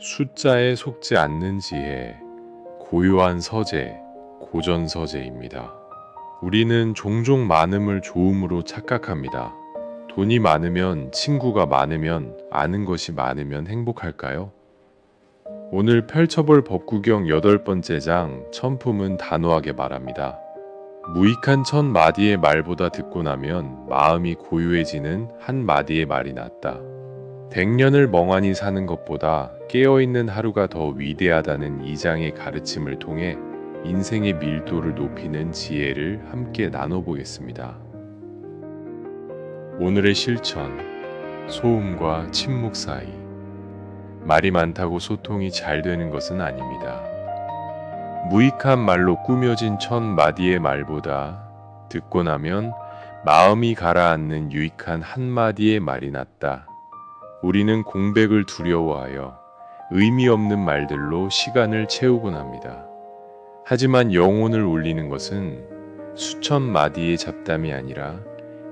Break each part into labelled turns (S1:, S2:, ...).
S1: 숫자에 속지 않는 지혜, 고유한 서재, 고전 서재입니다. 우리는 종종 많음을 좋음으로 착각합니다. 돈이 많으면, 친구가 많으면, 아는 것이 많으면 행복할까요? 오늘 펼쳐볼 법구경 8번째 장, 천품은 단호하게 말합니다. 무익한 1000마디의 말보다 듣고 나면 마음이 고요해지는 한 마디의 말이 낫다. 100년을 멍하니 사는 것보다 깨어있는 하루가 더 위대하다는 이 장의 가르침을 통해 인생의 밀도를 높이는 지혜를 함께 나눠보겠습니다. 오늘의 실천, 소음과 침묵 사이. 말이 많다고 소통이 잘 되는 것은 아닙니다. 무익한 말로 꾸며진 1000마디의 말보다 듣고 나면 마음이 가라앉는 유익한 한마디의 말이 낫다. 우리는 공백을 두려워하여 의미 없는 말들로 시간을 채우곤 합니다. 하지만 영혼을 울리는 것은 수천 마디의 잡담이 아니라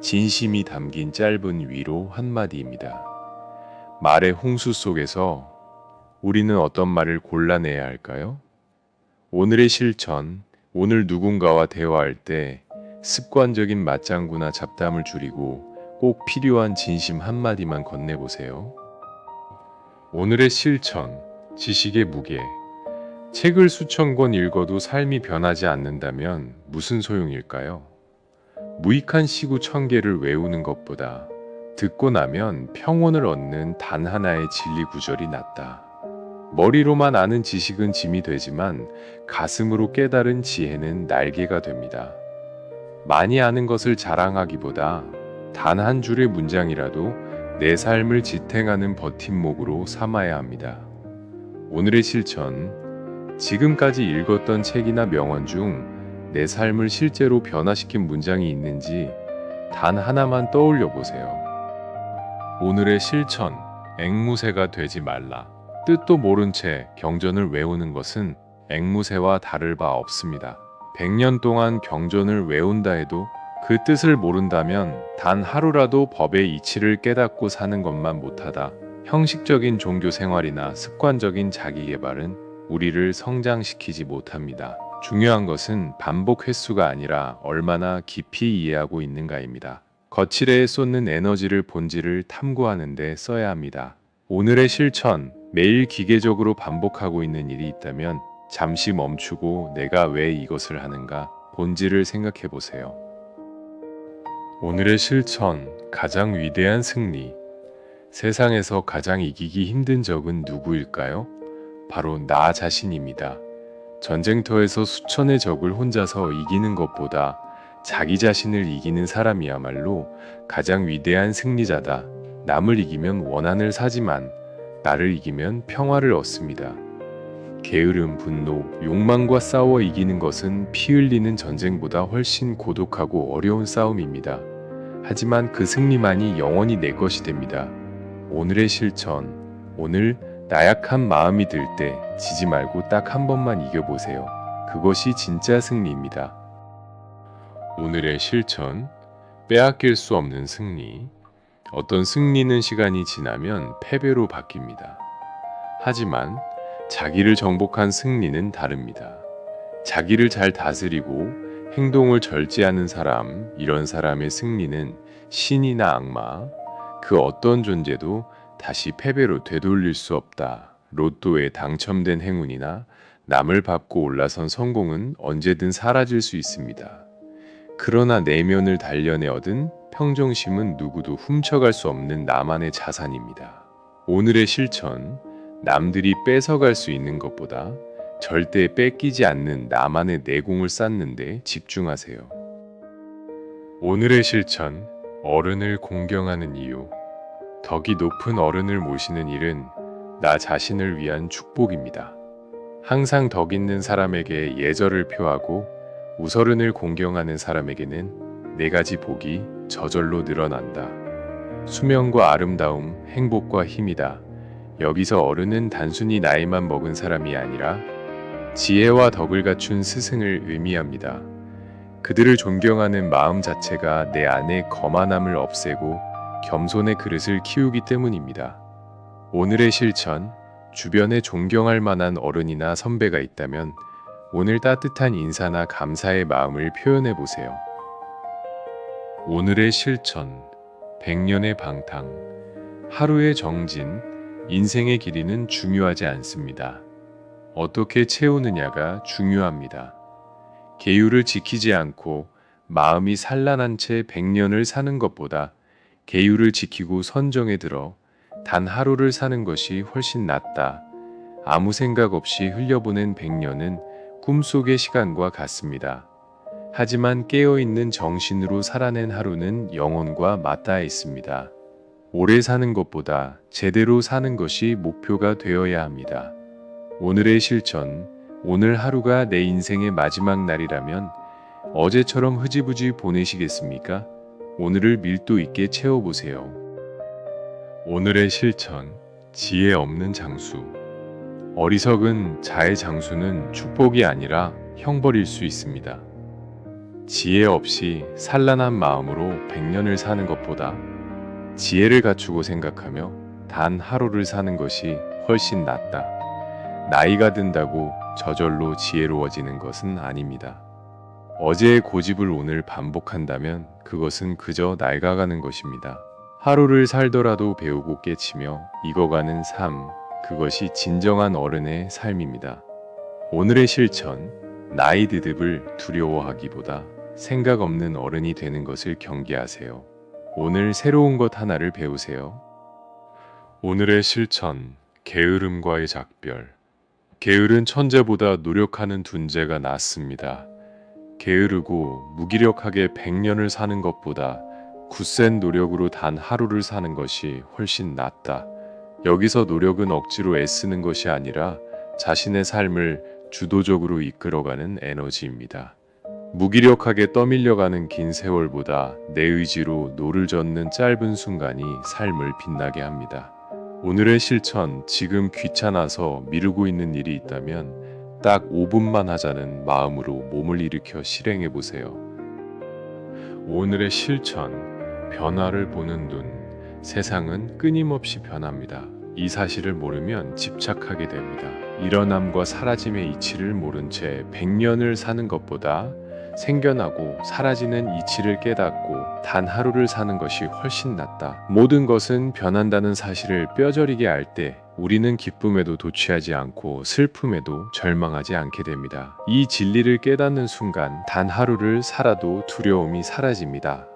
S1: 진심이 담긴 짧은 위로 한마디입니다. 말의 홍수 속에서 우리는 어떤 말을 골라내야 할까요? 오늘의 실천, 오늘 누군가와 대화할 때 습관적인 맞장구나 잡담을 줄이고 꼭 필요한 진심 한마디만 건네보세요. 오늘의 실천, 지식의 무게. 책을 수천 권 읽어도 삶이 변하지 않는다면 무슨 소용일까요? 무익한 시구 1000개를 외우는 것보다 듣고 나면 평온을 얻는 단 하나의 진리 구절이 낫다. 머리로만 아는 지식은 짐이 되지만 가슴으로 깨달은 지혜는 날개가 됩니다. 많이 아는 것을 자랑하기보다 단 한 줄의 문장이라도 내 삶을 지탱하는 버팀목으로 삼아야 합니다. 오늘의 실천, 지금까지 읽었던 책이나 명언 중 내 삶을 실제로 변화시킨 문장이 있는지 단 하나만 떠올려 보세요. 오늘의 실천, 앵무새가 되지 말라. 뜻도 모른 채 경전을 외우는 것은 앵무새와 다를 바 없습니다. 100년 동안 경전을 외운다 해도 그 뜻을 모른다면 단 하루라도 법의 이치를 깨닫고 사는 것만 못하다. 형식적인 종교 생활이나 습관적인 자기 개발은 우리를 성장시키지 못합니다. 중요한 것은 반복 횟수가 아니라 얼마나 깊이 이해하고 있는가입니다. 거칠애에 쏟는 에너지를 본질을 탐구하는 데 써야 합니다. 오늘의 실천, 매일 기계적으로 반복하고 있는 일이 있다면 잠시 멈추고 내가 왜 이것을 하는가 본질을 생각해 보세요. 오늘의 실천, 가장 위대한 승리. 세상에서 가장 이기기 힘든 적은 누구일까요? 바로 나 자신입니다. 전쟁터에서 수천의 적을 혼자서 이기는 것보다 자기 자신을 이기는 사람이야말로 가장 위대한 승리자다. 남을 이기면 원한을 사지만 나를 이기면 평화를 얻습니다. 게으름, 분노, 욕망과 싸워 이기는 것은 피 흘리는 전쟁보다 훨씬 고독하고 어려운 싸움입니다. 하지만 그 승리만이 영원히 내 것이 됩니다. 오늘의 실천, 오늘 나약한 마음이 들 때 지지 말고 딱 한 번만 이겨보세요. 그것이 진짜 승리입니다. 오늘의 실천, 빼앗길 수 없는 승리. 어떤 승리는 시간이 지나면 패배로 바뀝니다. 하지만 자기를 정복한 승리는 다릅니다. 자기를 잘 다스리고 행동을 절제하는 사람, 이런 사람의 승리는 신이나 악마, 그 어떤 존재도 다시 패배로 되돌릴 수 없다. 로또에 당첨된 행운이나 남을 밟고 올라선 성공은 언제든 사라질 수 있습니다. 그러나 내면을 단련해 얻은 평정심은 누구도 훔쳐갈 수 없는 나만의 자산입니다. 오늘의 실천, 남들이 뺏어갈 수 있는 것보다 절대 뺏기지 않는 나만의 내공을 쌓는 데 집중하세요. 오늘의 실천, 어른을 공경하는 이유. 덕이 높은 어른을 모시는 일은 나 자신을 위한 축복입니다. 항상 덕 있는 사람에게 예절을 표하고 우서른을 공경하는 사람에게는 4가지 복이 저절로 늘어난다. 수명과 아름다움, 행복과 힘이다. 여기서 어른은 단순히 나이만 먹은 사람이 아니라 지혜와 덕을 갖춘 스승을 의미합니다. 그들을 존경하는 마음 자체가 내 안의 거만함을 없애고 겸손의 그릇을 키우기 때문입니다. 오늘의 실천, 주변에 존경할 만한 어른이나 선배가 있다면 오늘 따뜻한 인사나 감사의 마음을 표현해 보세요. 오늘의 실천, 100년의 방탕, 하루의 정진, 인생의 길이는 중요하지 않습니다. 어떻게 채우느냐가 중요합니다. 계율을 지키지 않고 마음이 산란한 채 100년을 사는 것보다 계율을 지키고 선정에 들어 단 하루를 사는 것이 훨씬 낫다. 아무 생각 없이 흘려보낸 100년은 꿈속의 시간과 같습니다. 하지만 깨어있는 정신으로 살아낸 하루는 영혼과 맞닿아 있습니다. 오래 사는 것보다 제대로 사는 것이 목표가 되어야 합니다. 오늘의 실천, 오늘 하루가 내 인생의 마지막 날이라면 어제처럼 흐지부지 보내시겠습니까? 오늘을 밀도 있게 채워보세요. 오늘의 실천, 지혜 없는 장수. 어리석은 자의 장수는 축복이 아니라 형벌일 수 있습니다. 지혜 없이 산란한 마음으로 100년을 사는 것보다 지혜를 갖추고 생각하며 단 하루를 사는 것이 훨씬 낫다. 나이가 든다고 저절로 지혜로워지는 것은 아닙니다. 어제의 고집을 오늘 반복한다면 그것은 그저 낡아가는 것입니다. 하루를 살더라도 배우고 깨치며 익어가는 삶, 그것이 진정한 어른의 삶입니다. 오늘의 실천, 나이 드듭을 두려워하기보다 생각 없는 어른이 되는 것을 경계하세요. 오늘 새로운 것 하나를 배우세요. 오늘의 실천, 게으름과의 작별. 게으른 천재보다 노력하는 둔재가 낫습니다. 게으르고 무기력하게 100년을 사는 것보다 굳센 노력으로 단 하루를 사는 것이 훨씬 낫다. 여기서 노력은 억지로 애쓰는 것이 아니라 자신의 삶을 주도적으로 이끌어가는 에너지입니다. 무기력하게 떠밀려가는 긴 세월보다 내 의지로 노를 젓는 짧은 순간이 삶을 빛나게 합니다. 오늘의 실천, 지금 귀찮아서 미루고 있는 일이 있다면 딱 5분만 하자는 마음으로 몸을 일으켜 실행해 보세요. 오늘의 실천, 변화를 보는 눈. 세상은 끊임없이 변합니다. 이 사실을 모르면 집착하게 됩니다. 일어남과 사라짐의 이치를 모른 채 100년을 사는 것보다 생겨나고 사라지는 이치를 깨닫고 단 하루를 사는 것이 훨씬 낫다. 모든 것은 변한다는 사실을 뼈저리게 알 때 우리는 기쁨에도 도취하지 않고 슬픔에도 절망하지 않게 됩니다. 이 진리를 깨닫는 순간 단 하루를 살아도 두려움이 사라집니다.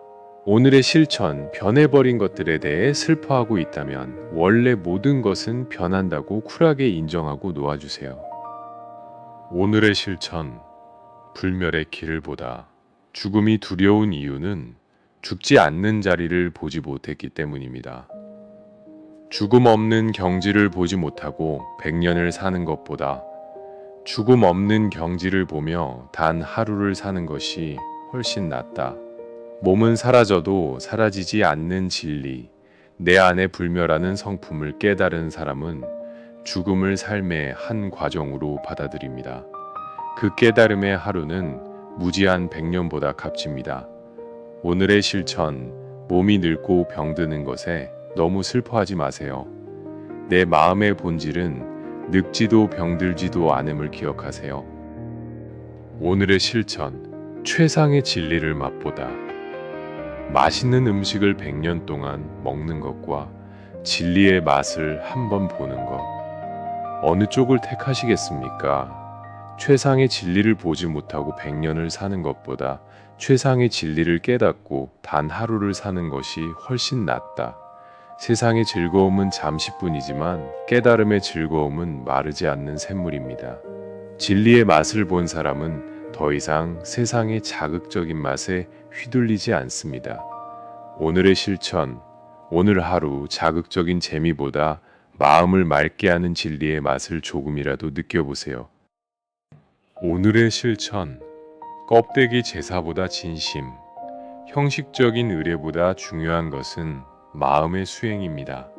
S1: 오늘의 실천, 변해버린 것들에 대해 슬퍼하고 있다면 원래 모든 것은 변한다고 쿨하게 인정하고 놓아주세요. 오늘의 실천, 불멸의 길을 보다. 죽음이 두려운 이유는 죽지 않는 자리를 보지 못했기 때문입니다. 죽음 없는 경지를 보지 못하고 100년을 사는 것보다 죽음 없는 경지를 보며 단 하루를 사는 것이 훨씬 낫다. 몸은 사라져도 사라지지 않는 진리, 내 안에 불멸하는 성품을 깨달은 사람은 죽음을 삶의 한 과정으로 받아들입니다. 그 깨달음의 하루는 무지한 100년보다 값집니다. 오늘의 실천, 몸이 늙고 병드는 것에 너무 슬퍼하지 마세요. 내 마음의 본질은 늙지도 병들지도 않음을 기억하세요. 오늘의 실천, 최상의 진리를 맛보다. 맛있는 음식을 100년 동안 먹는 것과 진리의 맛을 한번 보는 것, 어느 쪽을 택하시겠습니까? 최상의 진리를 보지 못하고 100년을 사는 것보다 최상의 진리를 깨닫고 단 하루를 사는 것이 훨씬 낫다. 세상의 즐거움은 잠시뿐이지만 깨달음의 즐거움은 마르지 않는 샘물입니다. 진리의 맛을 본 사람은 더 이상 세상의 자극적인 맛에 휘둘리지 않습니다. 오늘의 실천, 오늘 하루 자극적인 재미보다 마음을 맑게 하는 진리의 맛을 조금이라도 느껴보세요. 오늘의 실천, 껍데기 제사보다 진심, 형식적인 의례보다 중요한 것은 마음의 수행입니다.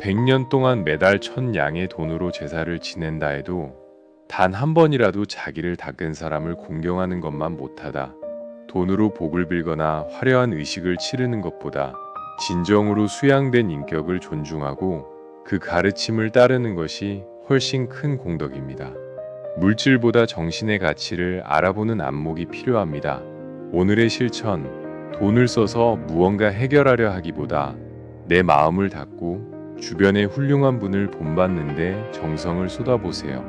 S1: 100년 동안 매달 1000양의 돈으로 제사를 지낸다 해도 단 한 번이라도 자기를 닦은 사람을 공경하는 것만 못하다. 돈으로 복을 빌거나 화려한 의식을 치르는 것보다 진정으로 수양된 인격을 존중하고 그 가르침을 따르는 것이 훨씬 큰 공덕입니다. 물질보다 정신의 가치를 알아보는 안목이 필요합니다. 오늘의 실천, 돈을 써서 무언가 해결하려 하기보다 내 마음을 닫고 주변의 훌륭한 분을 본받는데 정성을 쏟아보세요.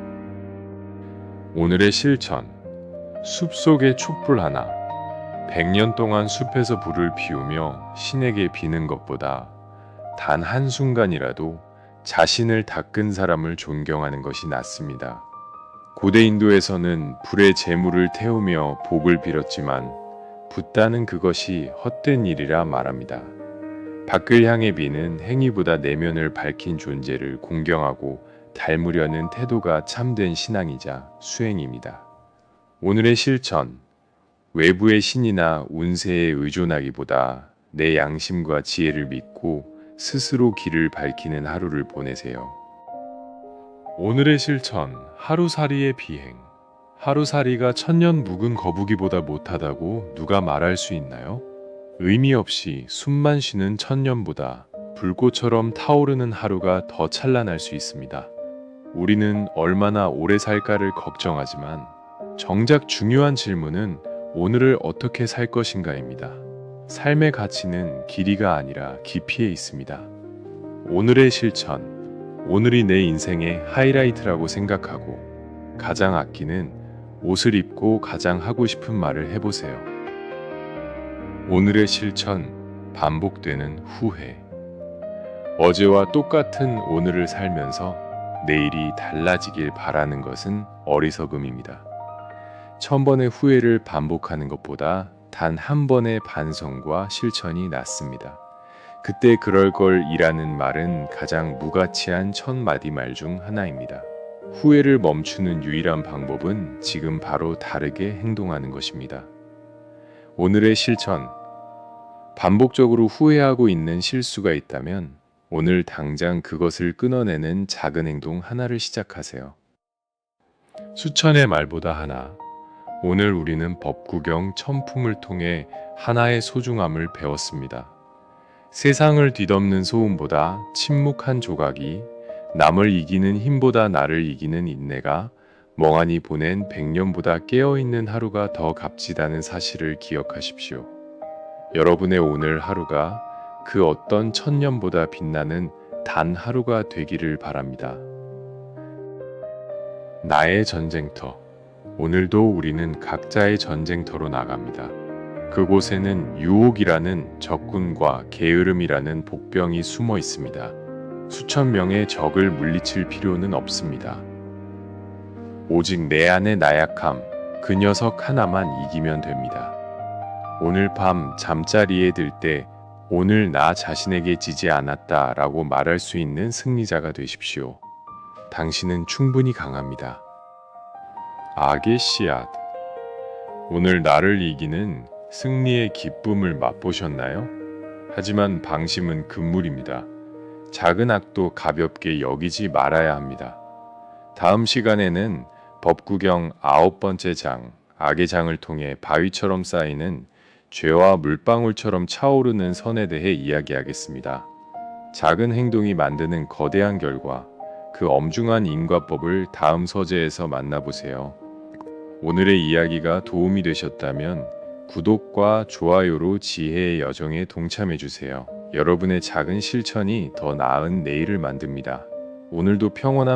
S1: 오늘의 실천, 숲속의 촛불 하나. 100년 동안 숲에서 불을 피우며 신에게 비는 것보다 단 한순간이라도 자신을 닦은 사람을 존경하는 것이 낫습니다. 고대 인도에서는 불에 재물을 태우며 복을 빌었지만 붓다는 그것이 헛된 일이라 말합니다. 밖을 향해 비는 행위보다 내면을 밝힌 존재를 공경하고 닮으려는 태도가 참된 신앙이자 수행입니다. 오늘의 실천, 외부의 신이나 운세에 의존하기보다 내 양심과 지혜를 믿고 스스로 길을 밝히는 하루를 보내세요. 오늘의 실천, 하루살이의 비행. 하루살이가 천년 묵은 거북이보다 못하다고 누가 말할 수 있나요? 의미 없이 숨만 쉬는 천년보다 불꽃처럼 타오르는 하루가 더 찬란할 수 있습니다. 우리는 얼마나 오래 살까를 걱정하지만 정작 중요한 질문은 오늘을 어떻게 살 것인가입니다. 삶의 가치는 길이가 아니라 깊이에 있습니다. 오늘의 실천, 오늘이 내 인생의 하이라이트라고 생각하고 가장 아끼는 옷을 입고 가장 하고 싶은 말을 해보세요. 오늘의 실천, 반복되는 후회. 어제와 똑같은 오늘을 살면서 내일이 달라지길 바라는 것은 어리석음입니다. 1000번의 후회를 반복하는 것보다 단 한 번의 반성과 실천이 낫습니다. 그때 그럴 걸 이라는 말은 가장 무가치한 1000마디 말 중 하나입니다. 후회를 멈추는 유일한 방법은 지금 바로 다르게 행동하는 것입니다. 오늘의 실천, 반복적으로 후회하고 있는 실수가 있다면 오늘 당장 그것을 끊어내는 작은 행동 하나를 시작하세요. 수천의 말보다 하나. 오늘 우리는 법구경 천품을 통해 하나의 소중함을 배웠습니다. 세상을 뒤덮는 소음보다 침묵 한 조각이, 남을 이기는 힘보다 나를 이기는 인내가, 멍하니 보낸 100년보다 깨어있는 하루가 더 값지다는 사실을 기억하십시오. 여러분의 오늘 하루가 그 어떤 1000년보다 빛나는 단 하루가 되기를 바랍니다. 나의 전쟁터. 오늘도 우리는 각자의 전쟁터로 나갑니다. 그곳에는 유혹이라는 적군과 게으름이라는 복병이 숨어 있습니다. 수천 명의 적을 물리칠 필요는 없습니다. 오직 내 안의 나약함, 그 녀석 하나만 이기면 됩니다. 오늘 밤 잠자리에 들 때 오늘 나 자신에게 지지 않았다 라고 말할 수 있는 승리자가 되십시오. 당신은 충분히 강합니다. 악의 씨앗. 오늘 나를 이기는 승리의 기쁨을 맛보셨나요? 하지만 방심은 금물입니다. 작은 악도 가볍게 여기지 말아야 합니다. 다음 시간에는 법구경 9번째 장, 악의 장을 통해 바위처럼 쌓이는 죄와 물방울처럼 차오르는 선에 대해 이야기하겠습니다. 작은 행동이 만드는 거대한 결과, 그 엄중한 인과법을 다음 서재에서 만나보세요. 오늘의 이야기가 도움이 되셨다면 구독과 좋아요로 지혜의 여정에 동참해주세요. 여러분의 작은 실천이 더 나은 내일을 만듭니다. 오늘도 평온한